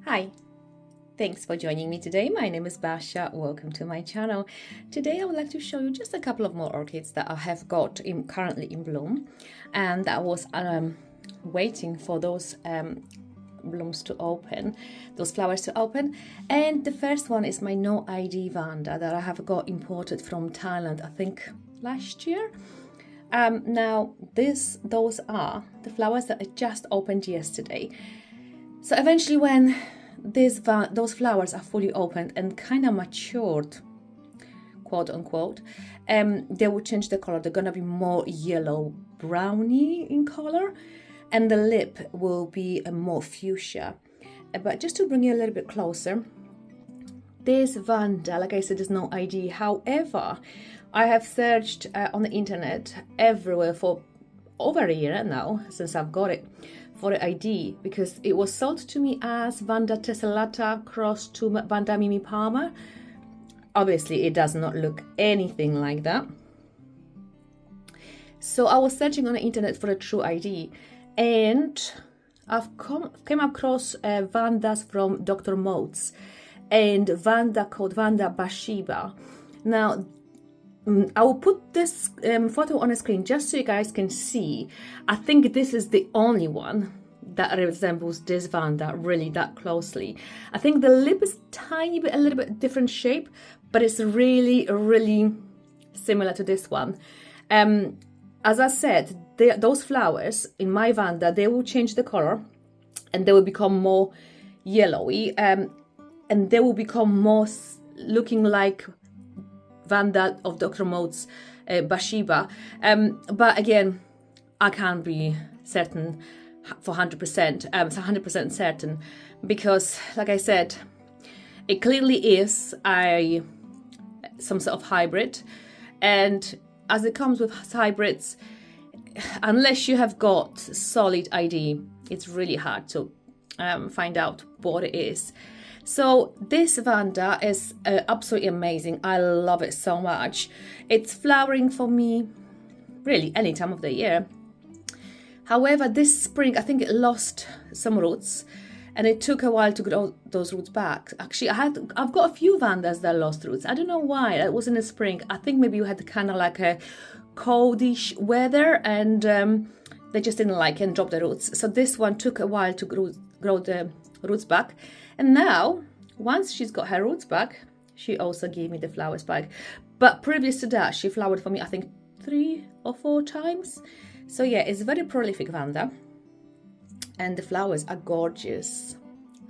Hi, thanks for joining me today. My name is Basha. Welcome to my channel. Today I would like to show you just a couple of more orchids that I have got currently in bloom, and that was waiting for those blooms to open, those flowers to open. And the first one is my No ID Vanda that I have got imported from Thailand, I think last year. Now those are the flowers that I just opened yesterday. So eventually when those flowers are fully opened and kind of matured, quote unquote, they will change the color. They're gonna be more yellow browny in color, and the lip will be a more fuchsia. But just to bring you a little bit closer, this Vanda, like I said, is no ID. However, I have searched on the internet everywhere for over a year now since I've got it for the ID, because it was sold to me as Vanda tessellata cross to Vanda Mimi Palmer. Obviously it does not look anything like that, so I was searching on the internet for a true ID, and I've came across Vandas from Dr. Moats and Vanda called Vanda Bathsheba. Now I will put this photo on the screen just so you guys can see. I think this is the only one that resembles this Vanda really that closely. I think the lip is a little bit different shape, but it's really similar to this one. As I said, those flowers in my Vanda, they will change the color and they will become more yellowy, and they will become more looking like Vanda of Dr. Moat's Bathsheba. But again, I can't be certain for 100%. It's 100% certain because, like I said, it clearly is some sort of hybrid, and as it comes with hybrids, unless you have got solid ID, it's really hard to find out what it is. So this Vanda is absolutely amazing. I love it so much. It's flowering for me really any time of the year. However, this spring I think it lost some roots, and it took a while to grow those roots back. Actually, I've got a few Vandas that lost roots. I don't know why. It was in the spring. I think maybe we had kind of like a coldish weather, and they just didn't like it and dropped the roots. So this one took a while to grow the roots back. And now, once she's got her roots back, she also gave me the flowers back. But previous to that, she flowered for me, I think, 3 or 4 times. So yeah, it's very prolific Vanda. And the flowers are gorgeous.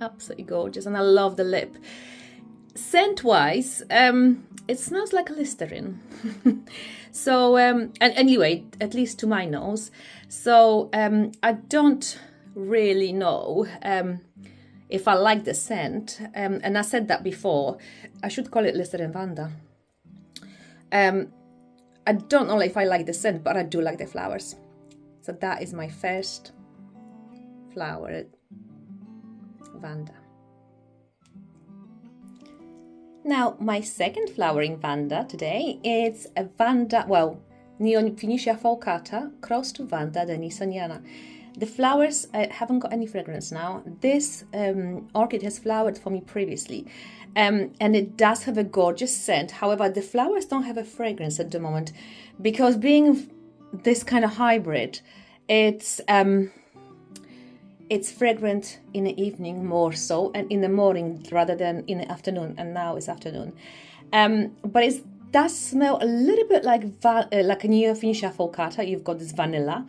Absolutely gorgeous. And I love the lip. Scent-wise, it smells like Listerine. So, and anyway, at least to my nose. So, I don't really know if I like the scent, and I said that before, I should call it Listerine Vanda. I don't know if I like the scent, but I do like the flowers. So that is my first flowered Vanda. Now my second flowering Vanda today is a Vanda, well, Neophoenicia fulcata cross to Vanda denisoniana. The flowers haven't got any fragrance now. This orchid has flowered for me previously, and it does have a gorgeous scent. However, the flowers don't have a fragrance at the moment because being this kind of hybrid, it's fragrant in the evening more so, and in the morning rather than in the afternoon. And now it's afternoon, but it does smell a little bit like a Neophoenicia fulcata. You've got this vanilla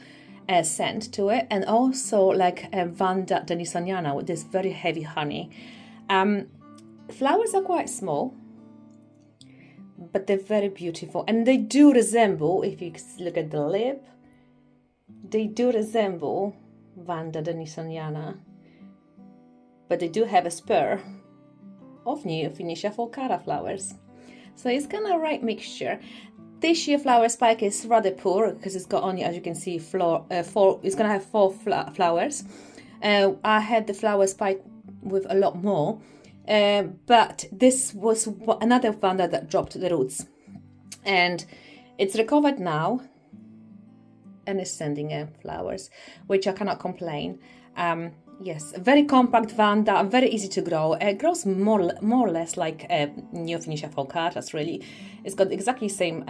scent to it, and also like Vanda denisoniana with this very heavy honey. Flowers are quite small, but they're very beautiful, and they do resemble, if you look at the lip, they do resemble Vanda denisoniana, but they do have a spur of Neophoenicia fulcata flowers. So it's kind of a right mixture. This year flower spike is rather poor because it's got only, as you can see, it's gonna have 4 flowers. I had the flower spike with a lot more, but this was another Vanda that dropped the roots, and it's recovered now and is sending flowers, which I cannot complain. Yes, very compact vanda, very easy to grow. It grows more or less like Neophynecia faucatas, really. It's got exactly the same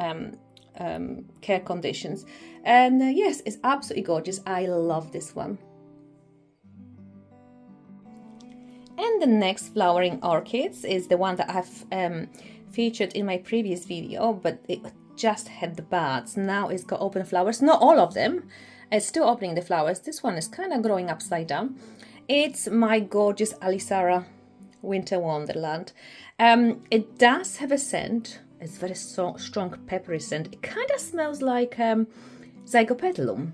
care conditions. And yes, it's absolutely gorgeous. I love this one. And the next flowering orchids is the one that I've featured in my previous video, but it just had the buds. Now it's got open flowers. Not all of them. It's still opening the flowers. This one is kind of growing upside down. It's my gorgeous Alisara Winter Wonderland. It does have a scent. It's very strong peppery scent. It kind of smells like Zygopetalum.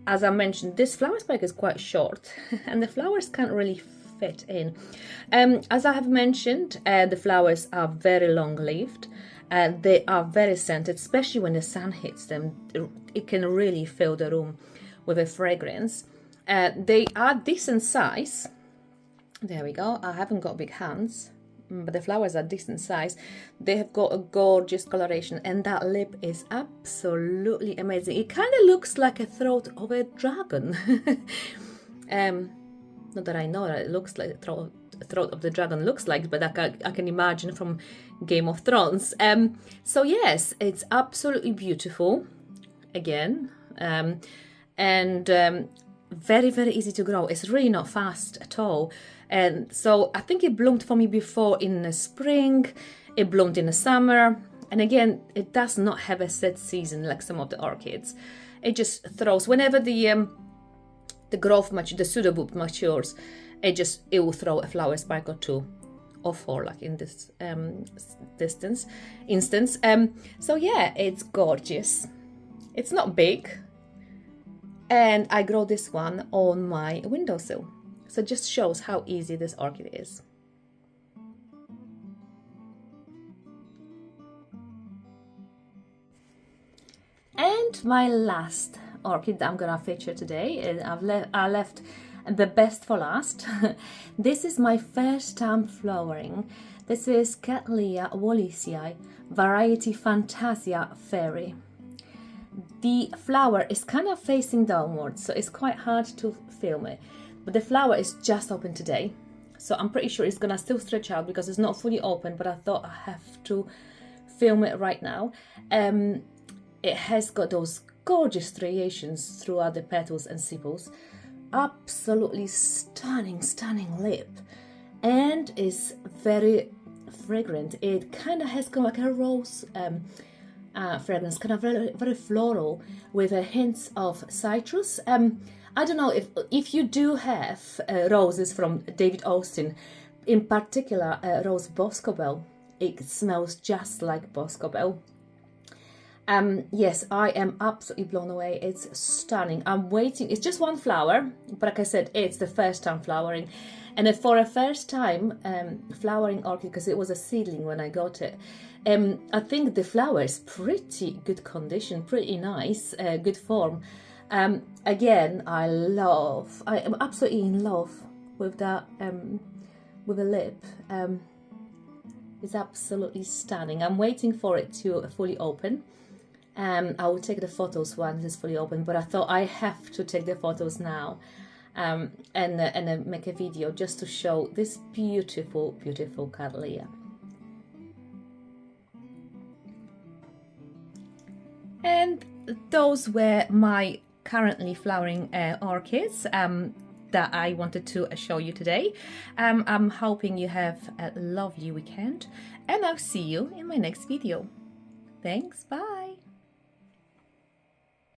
As I mentioned, this flower spike is quite short and the flowers can't really fit in. As I have mentioned, the flowers are very long-lived. They are very scented, especially when the sun hits them. It can really fill the room with a fragrance. They are decent size. There we go. I haven't got big hands, but the flowers are decent size. They have got a gorgeous coloration, and that lip is absolutely amazing. It kind of looks like a throat of a dragon. Not that I know that it looks like the throat of the dragon looks like, but I can imagine from Game of Thrones. So yes, it's absolutely beautiful again, and very, very easy to grow. It's really not fast at all. And so I think it bloomed for me before in the spring, it bloomed in the summer, and again, it does not have a set season like some of the orchids. It just throws whenever the pseudobulb matures. It will throw a flower spike or two or four, like in this instance. So yeah, it's gorgeous. It's not big, and I grow this one on my windowsill. So it just shows how easy this orchid is. And my last orchid that I'm gonna feature today, and I left the best for last. This is my first time flowering. This is Cattleya wallisii, variety Fantasia Fairy. The flower is kind of facing downwards, so it's quite hard to film it. But the flower is just open today, so I'm pretty sure it's gonna still stretch out because it's not fully open, but I thought I have to film it right now. It has got those gorgeous striations throughout the petals and sepals. Absolutely stunning lip, and is very fragrant. It kind of has like a rose fragrance, kind of very, very floral with hints of citrus. I don't know if you do have roses from David Austin, in particular rose Boscobel. It smells just like Boscobel. Yes, I am absolutely blown away. It's stunning. I'm waiting. It's just one flower, but like I said, it's the first time flowering. And for a first time flowering orchid, because it was a seedling when I got it, I think the flower is pretty good condition, pretty nice, good form. Again, I am absolutely in love with that, with the lip. It's absolutely stunning. I'm waiting for it to fully open. I will take the photos once it's fully open, but I thought I have to take the photos now and make a video just to show this beautiful Cattleya. And those were my currently flowering orchids that I wanted to show you today. I'm hoping you have a lovely weekend, and I'll see you in my next video. Thanks, bye!